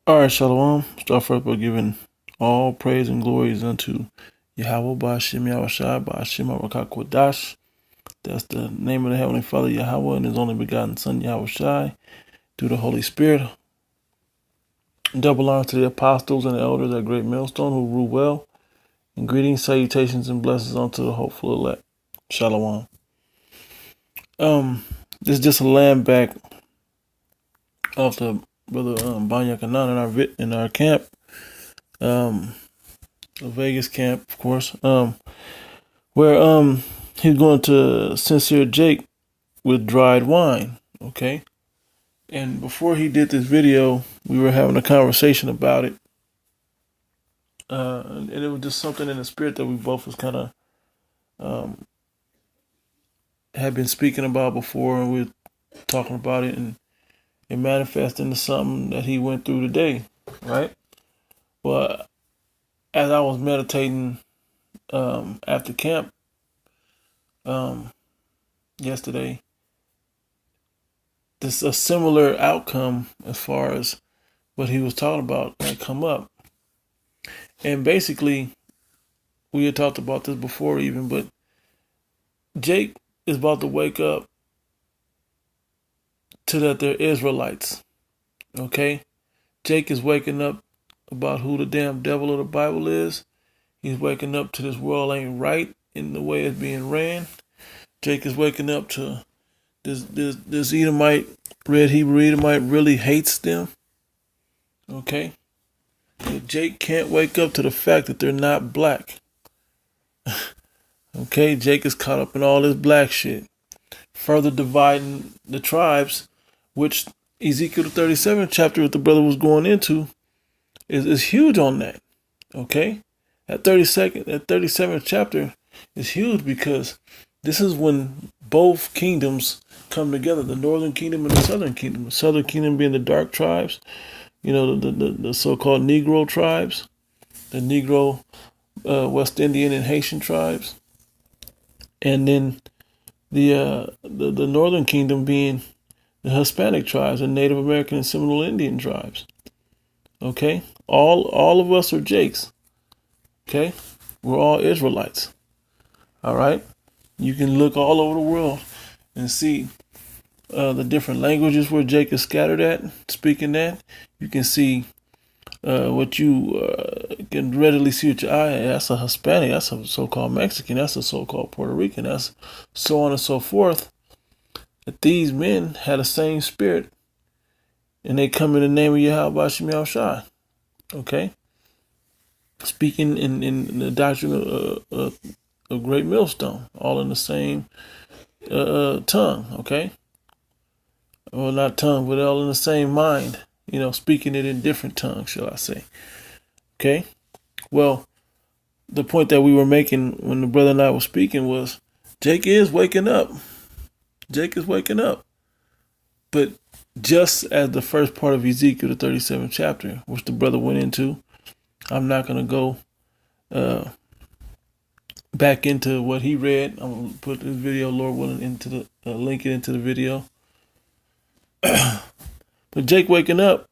All right, Shalom. Start first by giving all praise and glories unto Yahweh Ba'ashem Yahushai Ba'ashem Kodash. That's the name of the Heavenly Father Yahweh and His only begotten Son Yahushai through the Holy Spirit. Double honor to the apostles and the elders at Great Millstone who rule well. And greetings, salutations, and blessings unto the hopeful elect. Shalom. This is just a land back of the brother Banya Kanan in our camp. A Vegas camp, of course. Where he's going to Sincere Jake with dried wine. Okay. And before he did this video, we were having a conversation about it. And it was just something in the spirit that we both was kind of had been speaking about before, and we were talking about it, and it manifested into something that he went through today, right? Well, as I was meditating after camp yesterday, this a similar outcome as far as what he was talking about had come up. And basically, we had talked about this before even, but Jake is about to wake up to that they're Israelites. Okay? Jake is waking up about who the damn devil of the Bible is. He's waking up to this world ain't right in the way it's being ran. Jake is waking up to this Edomite, red Hebrew Edomite really hates them. Okay? Jake can't wake up to the fact that they're not black. Okay, Jake is caught up in all this black shit. Further dividing the tribes, which Ezekiel 37 chapter that the brother was going into is huge on that. Okay? That 37th chapter is huge because this is when both kingdoms come together, the northern kingdom and the southern kingdom. The southern kingdom being the dark tribes, the so-called Negro tribes, the Negro West Indian and Haitian tribes, and then the northern kingdom being the Hispanic tribes and Native American and Seminole Indian tribes. Okay, all of us are Jakes. Okay, we're all Israelites. All right, you can look all over the world and see the different languages where Jake is scattered at, speaking that. You can see what you can readily see with your eye. That's a Hispanic, that's a so-called Mexican, that's a so-called Puerto Rican, that's so on and so forth. That these men had the same spirit, and they come in the name of Yahweh Shem Yahushai. Okay, speaking in the doctrine of Great Millstone, all in the same tongue. Okay, well, not tongue, but all in the same mind. Speaking it in different tongues, shall I say? Okay. Well, the point that we were making when the brother and I were speaking was Jake is waking up. Jake is waking up. But just as the first part of Ezekiel, the 37th chapter, which the brother went into, I'm not going to go back into what he read. I'm going to put this video, Lord willing, into the link it into the video. But Jake waking up,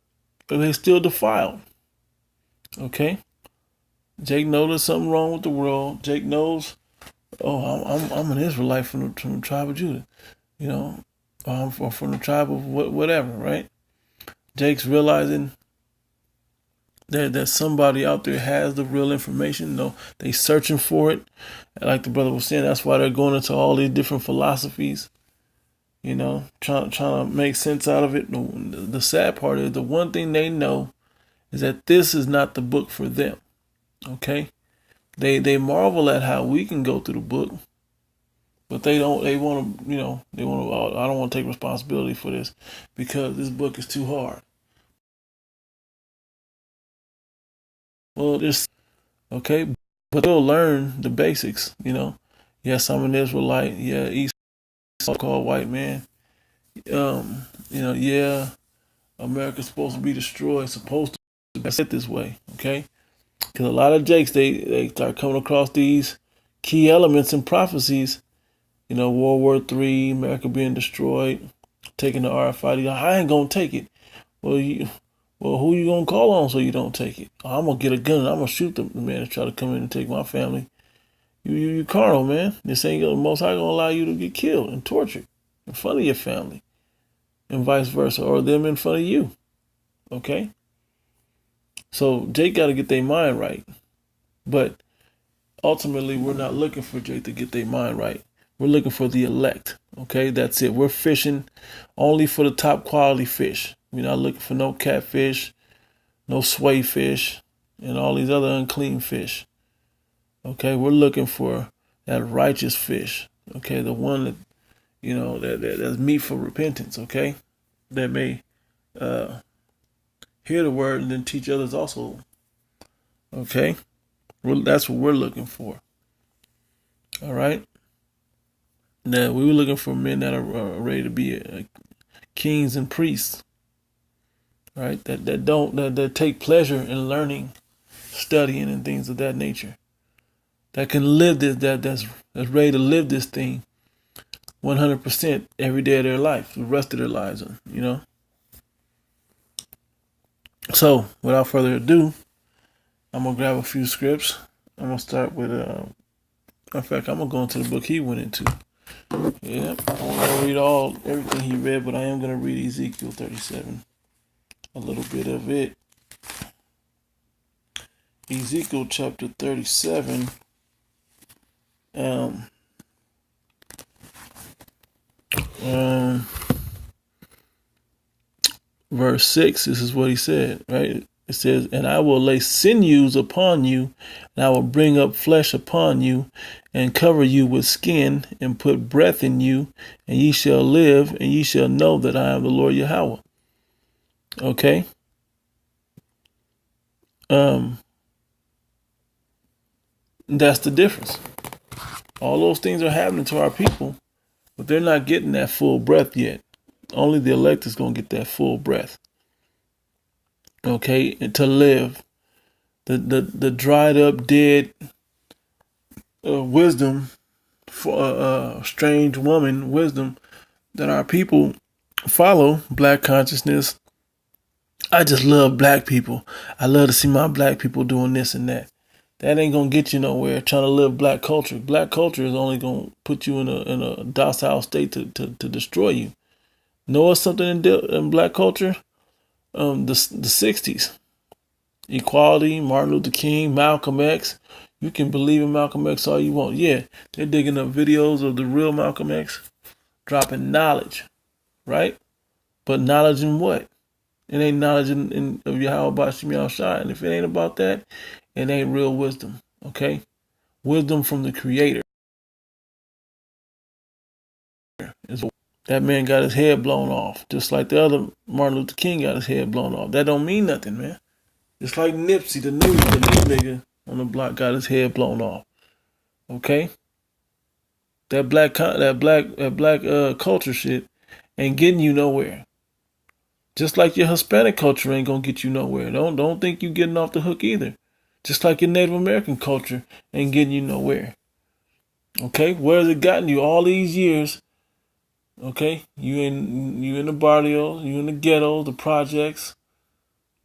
but they still defiled. Okay? Jake knows there's something wrong with the world. Jake knows, I'm an Israelite from the tribe of Judah. I'm from the tribe of whatever, right? Jake's realizing that somebody out there has the real information. They searching for it. Like the brother was saying, that's why they're going into all these different philosophies. Trying to make sense out of it. The sad part is the one thing they know is that this is not the book for them. Okay? They marvel at how we can go through the book, but they want to, I don't want to take responsibility for this because this book is too hard. Well, okay, but they'll learn the basics, Yes, I'm an Israelite. Yeah, East so-called white man. Yeah, America's supposed to be destroyed, supposed to be set this way, okay? Because a lot of Jakes, they start coming across these key elements and prophecies. World War III, America being destroyed, taking the RFID. I ain't gonna take it. Well, Well, who you gonna call on so you don't take it? Oh, I'm gonna get a gun and I'm gonna shoot the man that try to come in and take my family. You carnal, man. This ain't gonna, Most High gonna allow you to get killed and tortured in front of your family, and vice versa, or them in front of you. Okay. So Jake got to get their mind right, but ultimately we're not looking for Jake to get their mind right. We're looking for the elect. Okay, that's it. We're fishing only for the top quality fish. We're not looking for no catfish, no sway fish, and all these other unclean fish. Okay, we're looking for that righteous fish. Okay, the one that that's meat for repentance. Okay, that may hear the word and then teach others also. Okay, that's what we're looking for. All right. Now we were looking for men that are ready to be kings and priests, right? That take pleasure in learning, studying, and things of that nature. That can live this, that's ready to live this thing 100% every day of their life, the rest of their lives, you know. So without further ado, I'm gonna grab a few scripts. I'm gonna start with in fact, I'm gonna go into the book he went into. Yeah, I won't read everything he read, but I am gonna read Ezekiel 37, a little bit of it. Ezekiel chapter 37. Verse 6, this is what he said, right? It says, and I will lay sinews upon you, and I will bring up flesh upon you, and cover you with skin, and put breath in you, and ye shall live, and ye shall know that I am the Lord Yahweh. Okay? That's the difference. All those things are happening to our people, but they're not getting that full breath yet. Only the elect is going to get that full breath. Okay? And to live. The dried up, dead wisdom for a strange woman, wisdom that our people follow, black consciousness. I just love black people. I love to see my black people doing this and that. That ain't gonna get you nowhere trying to live black culture. Black culture is only gonna put you in a docile state to destroy you. Know something in black culture? The 60s. Equality, Martin Luther King, Malcolm X. You can believe in Malcolm X all you want. Yeah, they're digging up videos of the real Malcolm X, dropping knowledge, right? But knowledge in what? It ain't knowledge of Yahweh Bashim Yahushua. And if it ain't about that, it ain't real wisdom, okay? Wisdom from the Creator. That man got his head blown off, just like the other Martin Luther King got his head blown off. That don't mean nothing, man. It's like Nipsey, the new nigga on the block, got his head blown off. Okay, that black culture shit ain't getting you nowhere. Just like your Hispanic culture ain't gonna get you nowhere. Don't think you getting off the hook either. Just like your Native American culture ain't getting you nowhere. Okay, where has it gotten you all these years? Okay, you in the barrios, you in the ghettos, the projects.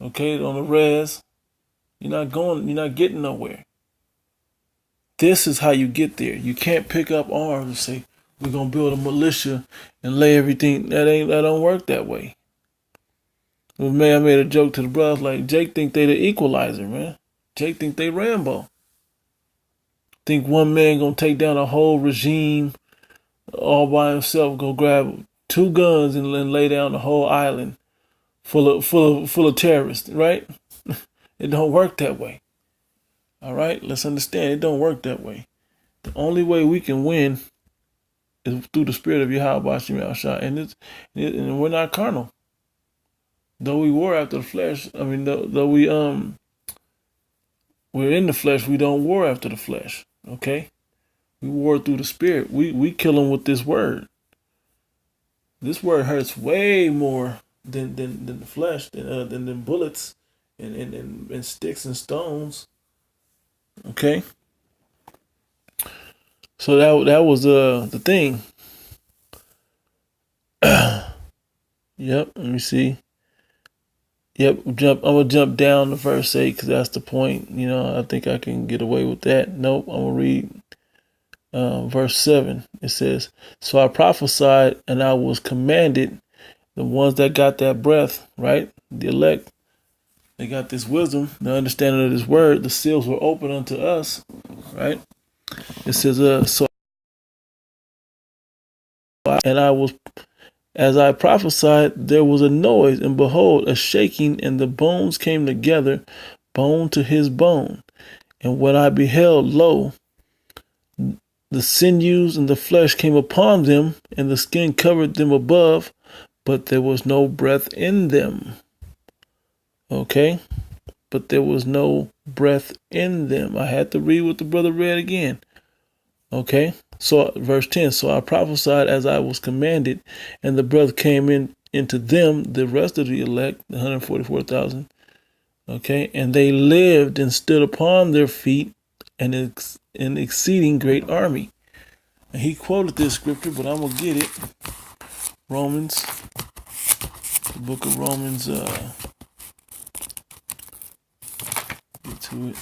Okay, on the res. You're not getting nowhere. This is how you get there. You can't pick up arms and say, we're gonna build a militia and lay everything. That don't work that way. I made a joke to the brothers like Jake think they the equalizer, man. Jake think they Rambo. Think one man gonna take down a whole regime all by himself, go grab two guns and lay down the whole island full of terrorists, right? It don't work that way. All right, let's understand it don't work that way. The only way we can win is through the spirit of Yahweh Bashim Yahushua, and we're not carnal. Though we war after the flesh, I mean, though we're in the flesh, we don't war after the flesh. Okay, we war through the spirit. We kill them with this word. This word hurts way more than the flesh, than bullets and sticks and stones. Okay. So that was the thing. Yep. Let me see. Yep, I'm gonna jump down to verse 8 because that's the point. I think I can get away with that. Nope, I'm gonna read verse 7. It says, "So I prophesied, and I was commanded." The ones that got that breath, right? The elect, they got this wisdom, the understanding of this word. The seals were open unto us, right? It says, "So and I was." As I prophesied, there was a noise, and behold, a shaking, and the bones came together, bone to his bone. And when I beheld, lo, the sinews and the flesh came upon them, and the skin covered them above, but there was no breath in them. Okay? But there was no breath in them. I had to read what the brother read again. Okay? So, verse 10, so I prophesied as I was commanded, and the breath came into them, the rest of the elect, the 144,000. Okay? And they lived and stood upon their feet, an exceeding great army. And he quoted this scripture, but I'm going to get it. Romans, the book of Romans, get to it.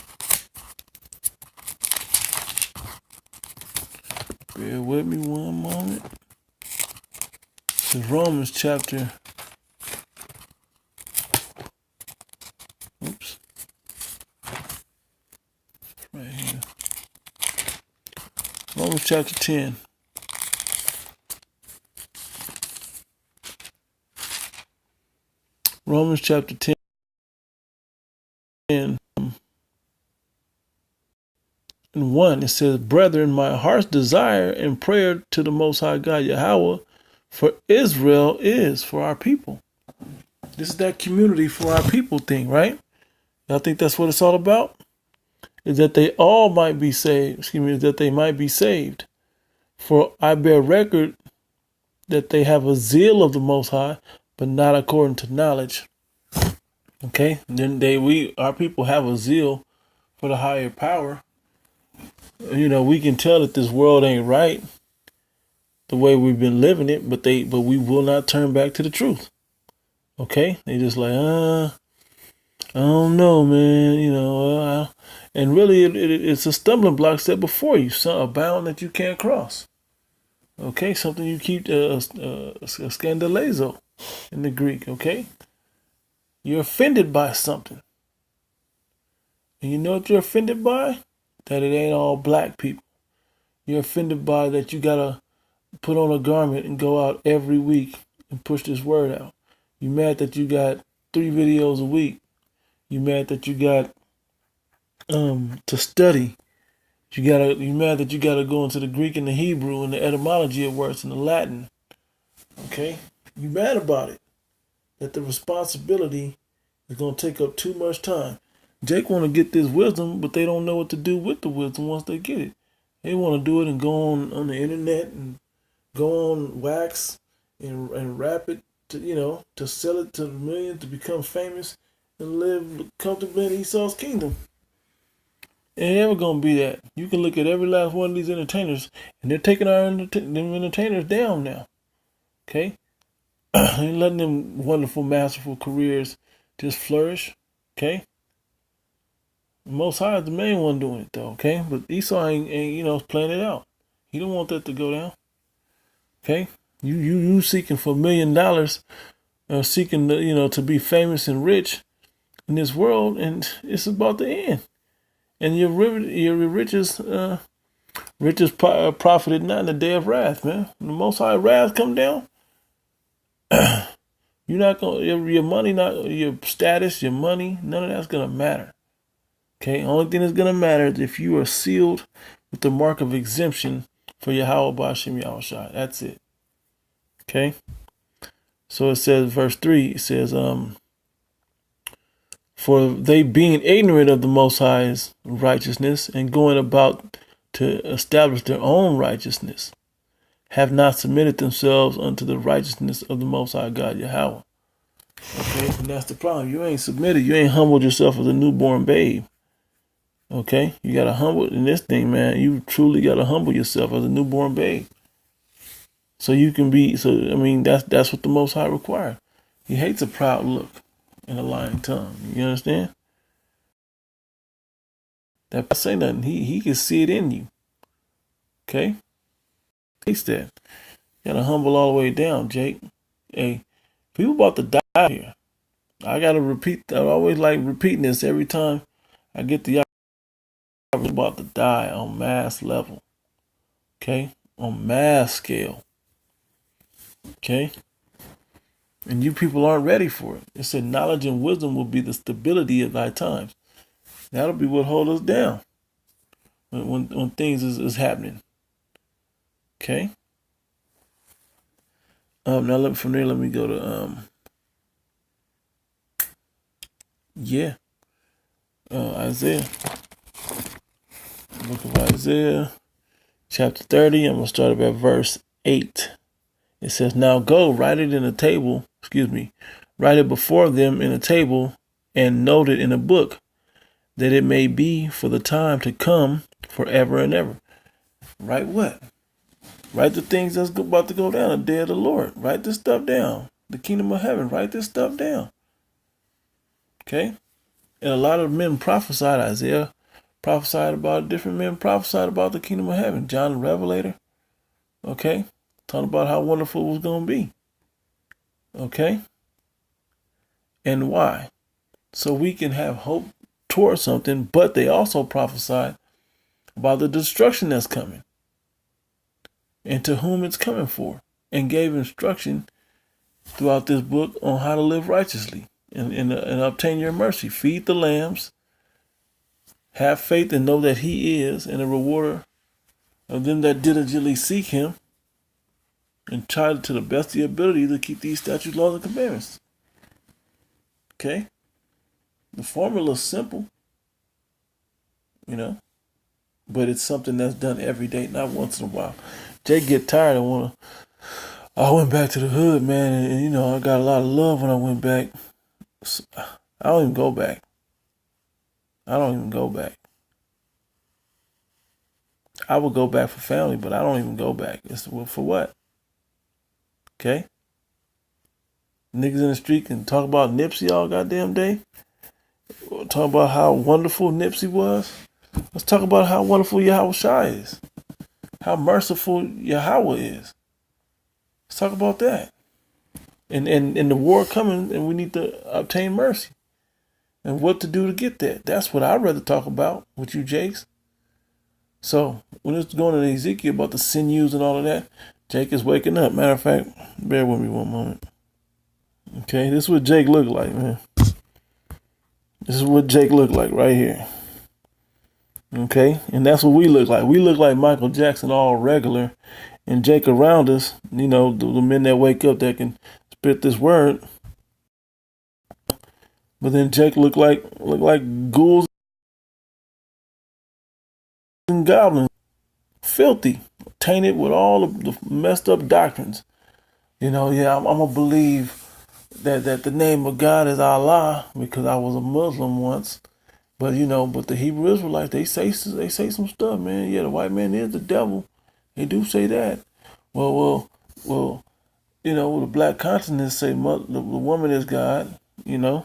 Bear with me one moment. It's Romans chapter. Oops. Right here. Romans chapter 10. Romans chapter 10. And 1, it says, "Brethren, my heart's desire and prayer to the Most High God Yahweh for Israel is," for our people. This is that community for our people thing, right? I think that's what it's all about. Is that they all might be saved. Is that they might be saved. For I bear record that they have a zeal of the Most High, but not according to knowledge. Okay? Then our people have a zeal for the higher power. We can tell that this world ain't right the way we've been living it, but we will not turn back to the truth. Okay? They just like, I don't know, man. And really, it's a stumbling block set before you, a bound that you can't cross. Okay, something you keep a scandalizo in the Greek. Okay, you're offended by something, and you know what you're offended by? That it ain't all black people. You're offended by that you gotta put on a garment and go out every week and push this word out. You mad that you got 3 videos a week. You mad that you got to study. You mad that you gotta go into the Greek and the Hebrew and the etymology of words and the Latin. Okay? You mad about it. That the responsibility is gonna take up too much time. Jake wanna get this wisdom, but they don't know what to do with the wisdom once they get it. They wanna do it and go on the internet and go on wax and rap it to sell it to millions, to become famous and live comfortably in Esau's kingdom. It ain't ever gonna be that. You can look at every last one of these entertainers, and they're taking our entertainers down now. Okay, ain't letting them wonderful, masterful careers just flourish. Okay, Most High is the main one doing it though. Okay, but Esau ain't playing it out. He don't want that to go down. Okay, you seeking for $1 million, seeking to be famous and rich in this world, and it's about to end. And your riches profited not in the day of wrath, man. When the Most High wrath come down, you're not gonna your money, not your status, your money, none of that's gonna matter. Okay, only thing that's gonna matter is if you are sealed with the mark of exemption for Yahweh B'Ashem Yahushua. That's it. Okay. So it says, verse 3. It says, "For they being ignorant of the Most High's righteousness and going about to establish their own righteousness, have not submitted themselves unto the righteousness of the Most High God Yahweh." Okay, and that's the problem. You ain't submitted. You ain't humbled yourself as a newborn babe. Okay, you gotta humble in this thing, man. You truly gotta humble yourself as a newborn babe, so you can be. So I mean, that's what the Most High requires. He hates a proud look, and a lying tongue. You understand? That if I say nothing, he can see it in you. Okay? Taste that. You gotta humble all the way down, Jake. Hey, people about to die here. I gotta repeat. I always like repeating this every time I get the opportunity. About to die on mass level. Okay? On mass scale. Okay? And you people aren't ready for it. It said knowledge and wisdom will be the stability of thy times. That'll be what holds us down when things is happening. Okay? Now from there, let me go to Isaiah. Book of Isaiah, chapter 30. I'm gonna start at verse 8. It says, "Now go, write it before them in a table, and note it in a book, that it may be for the time to come, forever and ever." Write what? Write the things that's about to go down, the day of the Lord. Write this stuff down. The kingdom of heaven. Write this stuff down. Okay? And a lot of men prophesied. Isaiah prophesied about it. Different men prophesied about the kingdom of heaven. John the Revelator. Okay? Talking about how wonderful it was going to be. Okay? And why? So we can have hope towards something, but they also prophesied about the destruction that's coming and to whom it's coming for, and gave instruction throughout this book on how to live righteously and obtain your mercy. Feed the lambs, have faith and know that he is and a rewarder of them that diligently seek him, and try to the best of your ability to keep these statutes, laws, and commandments. Okay? The formula is simple, but it's something that's done every day, not once in a while. Jake get tired and I went back to the hood, man, and I got a lot of love when I went back. I don't even go back. I would go back for family, but I don't even go back. For what? Okay? Niggas in the street can talk about Nipsey all goddamn day. Talk about how wonderful Nipsey was. Let's talk about how wonderful Yahweh Shai is. How merciful Yahweh is. Let's talk about that. And the war coming, and we need to obtain mercy. And what to do to get that. That's what I'd rather talk about with you, Jakes. So, when it's going to Ezekiel about the sinews and all of that, Jake is waking up. Matter of fact, bear with me one moment. Okay, this is what Jake looked like, man. This is what Jake looked like right here. Okay, and that's what we look like. We look like Michael Jackson, all regular, and Jake around us. The men that wake up that can spit this word. But then Jake look like ghouls and goblins, filthy, tainted with all of the messed up doctrines. I'm gonna believe that the name of God is Allah because I was a Muslim once. But but the Hebrew Israelites, they say some stuff, man. Yeah, the white man is the devil. They do say that. Well, the black consciousness say the woman is God, and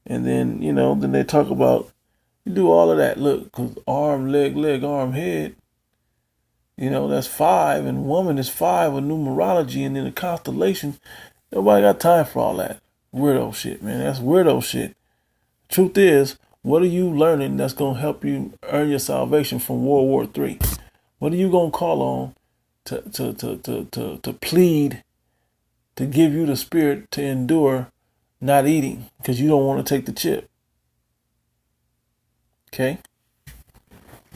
then then they talk about you do all of that. Look, because arm, leg, arm, head. That's 5, and woman is 5 with numerology, and then the constellation. Nobody got time for all that weirdo shit, man. That's weirdo shit. Truth is, what are you learning that's going to help you earn your salvation from World War III? What are you going to call on to plead, to give you the spirit to endure not eating because you don't want to take the chip? Okay?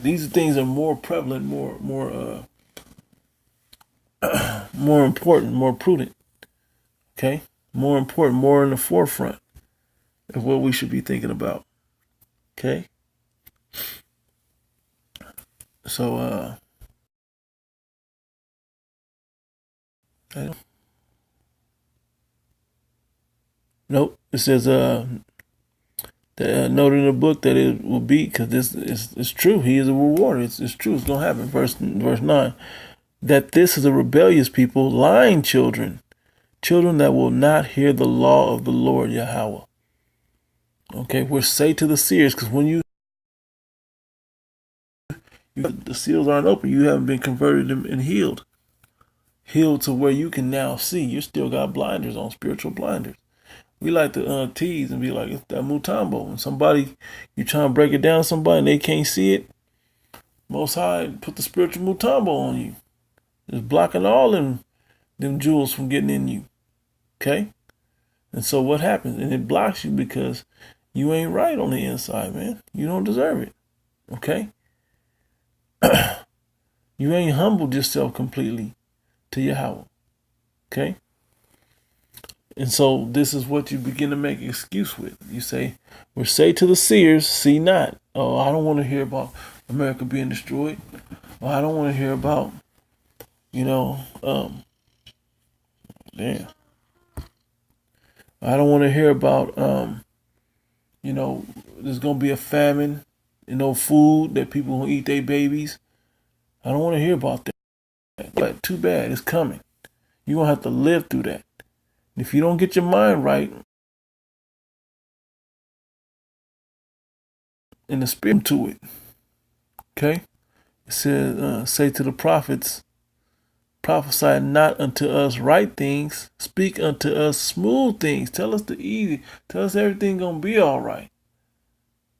These things are more prevalent, more more important, more prudent. Okay? More important, more in the forefront of what we should be thinking about. Okay? So, nope. It says, noted in the book that it will be, because this is true. He is a rewarder. It's true. It's going to happen. Verse 9. That this is a rebellious people, lying children that will not hear the law of the Lord Yahweh. Okay, we're say to the seers, because when the seals aren't open, you haven't been converted and healed. Healed to where you can now see. You still got blinders on, spiritual blinders. We like to tease and be like, it's that Mutombo. When somebody, you trying to break it down to somebody and they can't see it, Most High put the spiritual Mutombo on you. It's blocking all them jewels from getting in you. Okay? And so what happens? And it blocks you because you ain't right on the inside, man. You don't deserve it. Okay? You ain't humbled yourself completely to Yahweh. Okay? And so this is what you begin to make an excuse with. You say, "We say to the seers, see not." Oh, I don't want to hear about America being destroyed. Or I don't want to hear about, damn. I don't want to hear about, there's going to be a famine, food that people going to eat their babies. I don't want to hear about that. But too bad, it's coming. You're going to have to live through that. And if you don't get your mind right and the spirit to it, okay? It says, say to the prophets, prophesy not unto us right things, speak unto us smooth things. Tell us the easy. Tell us everything gonna be all right.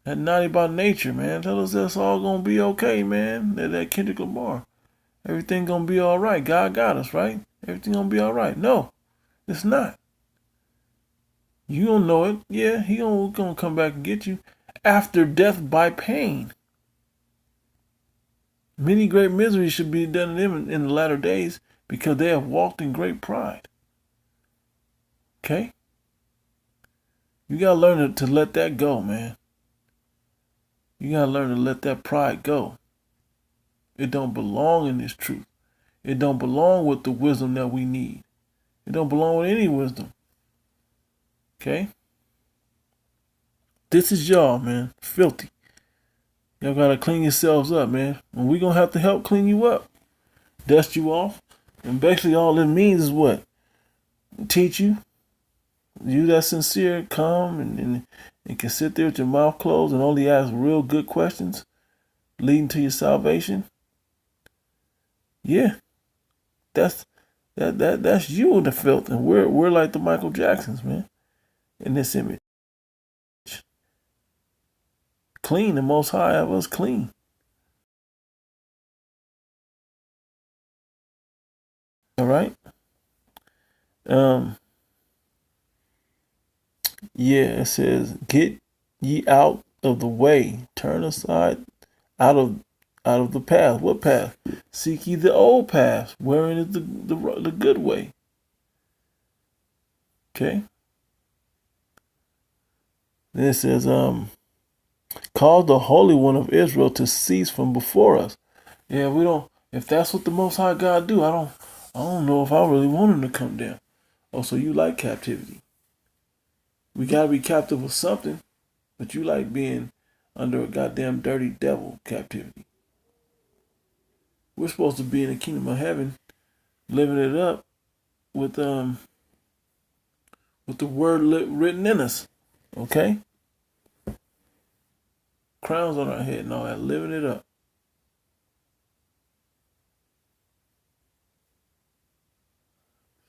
That naughty by nature, man. Tell us that's all gonna be okay, man. That Kendrick Lamar. Everything gonna be all right. God got us, right? Everything gonna be all right. No, it's not. You don't know it. Yeah, he gonna come back and get you after death by pain. Many great miseries should be done to them in the latter days because they have walked in great pride. Okay? You gotta learn to let that go, man. You gotta learn to let that pride go. It don't belong in this truth. It don't belong with the wisdom that we need. It don't belong with any wisdom. Okay? This is y'all, man. Filthy. Y'all gotta clean yourselves up, man. And we gonna have to help clean you up. Dust you off. And basically all it means is what? Teach you. You that sincere, calm, and can sit there with your mouth closed and only ask real good questions leading to your salvation. Yeah. That's you in the filth. And we're like the Michael Jacksons, man. In this image. Clean, the Most High of us clean. All right. Yeah, it says, "Get ye out of the way, turn aside out of the path." What path? Seek ye the old path, wherein is the good way. Okay. Then it says, "Cause the Holy One of Israel to cease from before us." Yeah, we don't. If that's what the Most High God do, I don't know if I really want him to come down. Oh, so you like captivity? We gotta be captive of something, but you like being under a goddamn dirty devil captivity. We're supposed to be in the kingdom of heaven, living it up with the word written in us. Okay, crowns on our head and all that, living it up.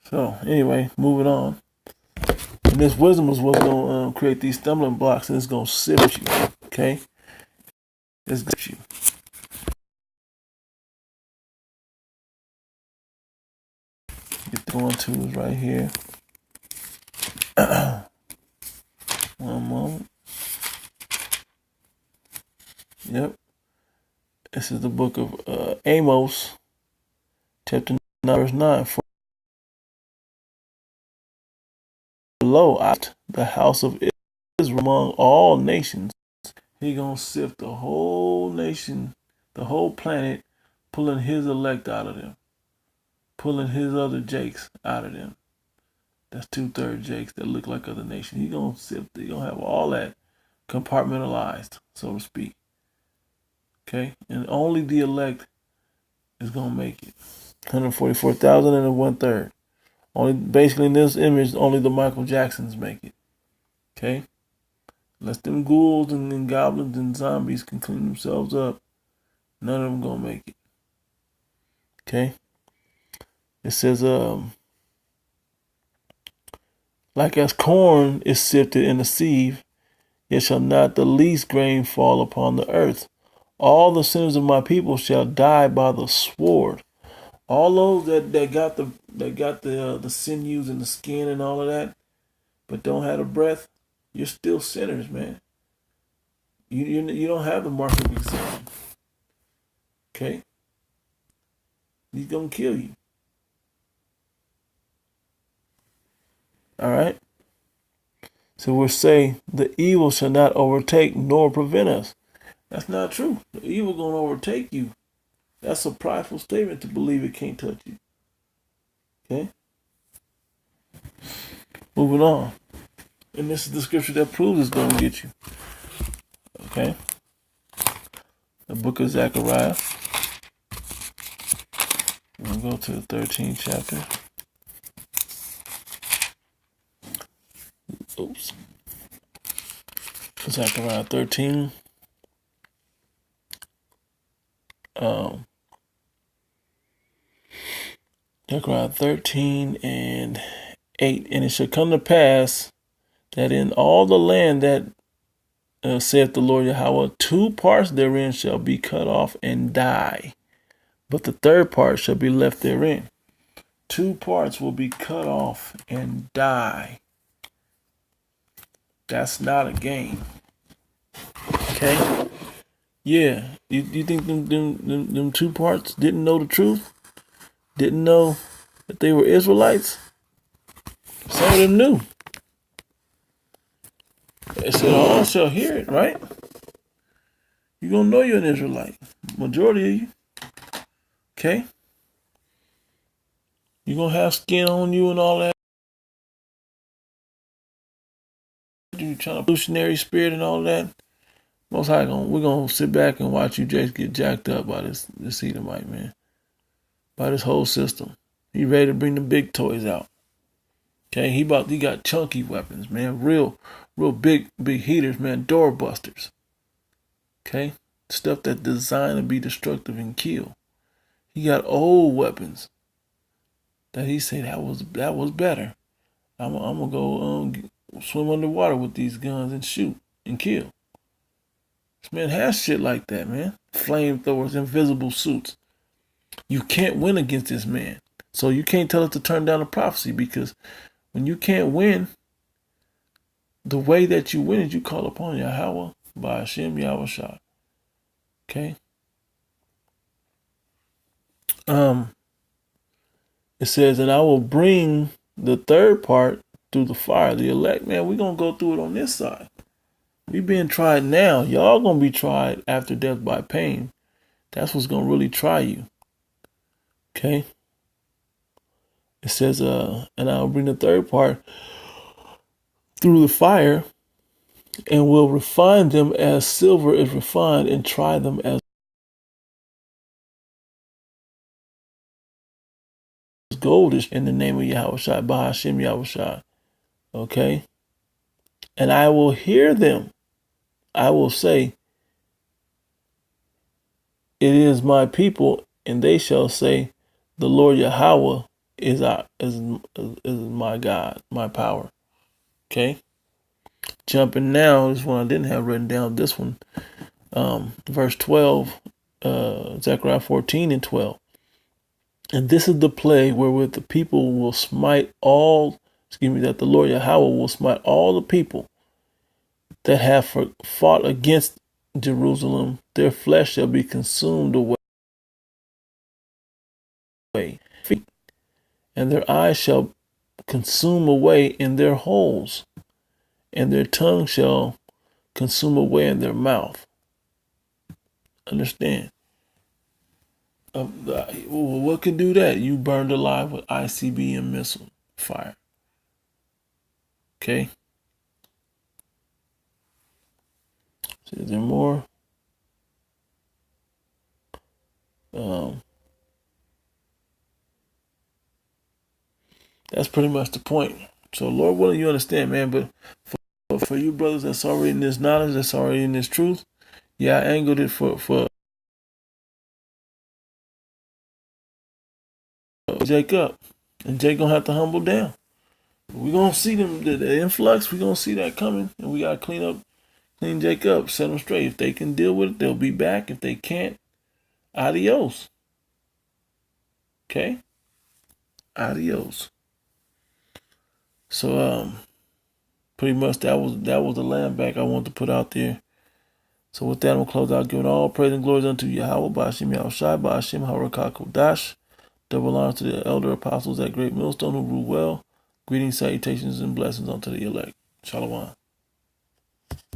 So anyway, moving on. And this wisdom is what's gonna create these stumbling blocks, and it's gonna sift you. Okay, it's gonna sift you. Get the 1, 2 is right here. One moment. Yep. This is the book of Amos, chapter 9, verse 9. For lo, out the house of Israel among all nations. He gonna sift the whole nation, the whole planet, pulling his elect out of them, pulling his other Jakes out of them. That's 2/3 Jakes that look like other nations. He gonna sift. He gonna have all that compartmentalized, so to speak. Okay, and only the elect is gonna make it. 144,000 and 1/3. Only basically in this image, only the Michael Jacksons make it. Okay, Unless them ghouls and goblins and zombies can clean themselves up, none of them gonna make it. Okay? It says, like as corn is sifted in the sieve, yet shall not the least grain fall upon the earth. All the sinners of my people shall die by the sword. All those that got the sinews and the skin and all of that, but don't have the breath, you're still sinners, man. You don't have the mark of exam. Okay? He's gonna kill you. All right? So we'll say the evil shall not overtake nor prevent us. That's not true. The evil gonna overtake you. That's a prideful statement to believe it can't touch you. Okay? Moving on. And this is the scripture that proves it's gonna get you. Okay? The book of Zechariah. We'll go to the 13th chapter. Oops. Zechariah 13. Zechariah 13 and 8. And it shall come to pass that in all the land that saith the Lord Yahweh, 2 parts therein shall be cut off and die, but the third part shall be left therein. 2 parts will be cut off and die. That's not a game. Okay? Yeah. You think them 2 parts didn't know the truth? Didn't know that they were Israelites? Some of them knew. It said all shall hear it, right? You're going to know you're an Israelite. Majority of you. Okay? You're going to have skin on you and all that. You trying to evolutionary spirit and all that. Most High, we're going to sit back and watch you just get jacked up by this Edomite, man. By this whole system. He ready to bring the big toys out. Okay? He got chunky weapons, man. Real big heaters, man. Door busters. Okay? Stuff that's designed to be destructive and kill. He got old weapons that he said that was better. I'm gonna go swim underwater with these guns and shoot and kill. This man has shit like that, man. Flamethrowers, invisible suits. You can't win against this man. So you can't tell us to turn down the prophecy, because when you can't win, the way that you win is you call upon Yahweh by Hashem Yahushua. Okay? It says, and I will bring the third part through the fire. The elect, man, we're going to go through it on this side. We being tried now. Y'all going to be tried after death by pain. That's what's going to really try you. Okay? It says, and I will bring the third part through the fire, and will refine them as silver is refined, and try them as gold is, in the name of Yahushua, by Hashem Yahushua. Okay? And I will hear them. I will say, it is my people, and they shall say, the Lord Yahweh is my God, my power. Okay? Jumping now, this one I didn't have written down. This one, verse 12, Zechariah 14 and 12. And this is the plague wherewith the people will smite that the Lord Yahweh will smite all the people that have fought against Jerusalem. Their flesh shall be consumed away, and their eyes shall consume away in their holes, and their tongue shall consume away in their mouth. Understand? What can do that? You burned alive with ICBM missile fire. Okay? So is there more? That's pretty much the point. So Lord willing, you understand, man. But for you brothers that's already in this knowledge, that's already in this truth, yeah, I angled it for Jake up. And Jake gonna have to humble down. We're gonna see them the influx, we're gonna see that coming, and we gotta clean Jake up, set them straight. If they can deal with it, they'll be back. If they can't, adios. Okay? Adios. So pretty much that was the land back I wanted to put out there. So with that, I'm gonna close out, giving all praise and glory unto Yahweh, Ba'ashem Yahushai, Ba'ashem Harakah. Double honor to the elder apostles at Great Millstone who rule well. Greetings, salutations, and blessings unto the elect. Shalom.